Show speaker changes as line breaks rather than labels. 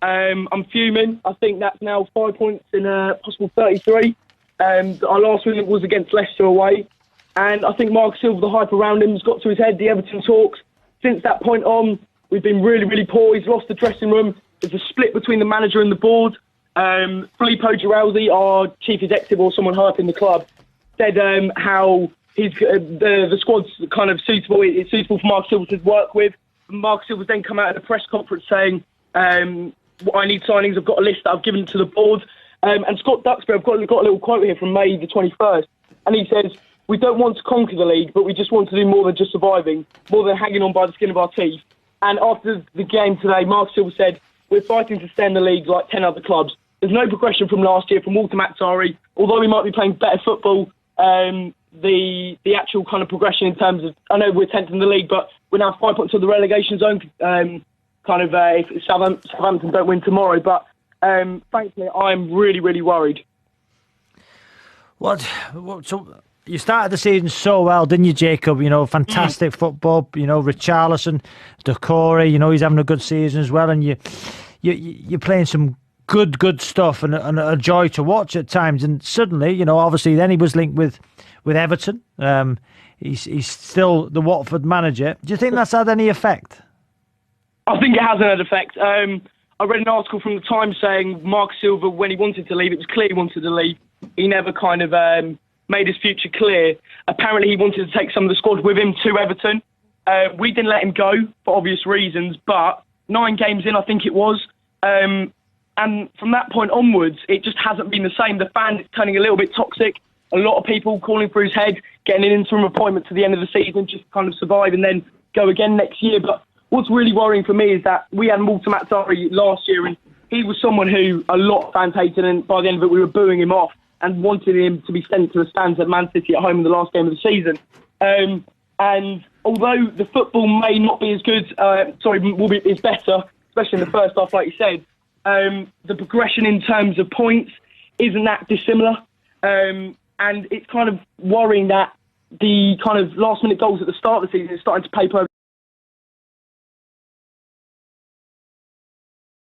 I'm fuming. I think that's now 5 points in a possible 33. Our last win was against Leicester away. And I think Marco Silva, the hype around him, has got to his head. The Everton talks. Since that point on, we've been really, really poor. He's lost the dressing room. There's a split between the manager and the board. Filippo Giraldi, our chief executive or someone high up in the club, said how the squad's kind of suitable. It's suitable for Marco Silva to work with. Marco Silva's then come out at a press conference saying, I need signings. I've got a list that I've given to the board. And Scott Duxbury, I've got a little quote here from May the 21st. And he says, "We don't want to conquer the league, but we just want to do more than just surviving, more than hanging on by the skin of our teeth." And after the game today, Marco Silva said, "We're fighting to stay in the league like 10 other clubs." There's no progression from last year from Walter Mazzari. Although we might be playing better football, the actual kind of progression in terms of, I know we're 10th in the league, but we're now 5 points to the relegation zone, if Southampton don't win tomorrow. But thankfully, I'm really, really worried.
So you started the season so well, didn't you, Jacob? You know, fantastic football. You know, Richarlison, Decore, you know, he's having a good season as well. And you're playing some good stuff and a joy to watch at times. And suddenly, you know, obviously then he was linked with Everton. He's still the Watford manager. Do you think that's had any effect?
I think it has had an effect. I read an article from the Times saying Marco Silva, when he wanted to leave, it was clear he wanted to leave. He never kind of made his future clear. Apparently he wanted to take some of the squad with him to Everton. We didn't let him go for obvious reasons, but 9 games in, I think it was. And from that point onwards, it just hasn't been the same. The fan is turning a little bit toxic. A lot of people calling for his head, getting an interim appointment to the end of the season, just to kind of survive and then go again next year. But what's really worrying for me is that we had Walter Mazzari last year, and he was someone who a lot of fans hated, and by the end of it, we were booing him off and wanted him to be sent to the stands at Man City at home in the last game of the season. And although the football may not be as good, is better, especially in the first half, like you said, the progression in terms of points isn't that dissimilar. And it's kind of worrying that the kind of last-minute goals at the start of the season is starting to paper over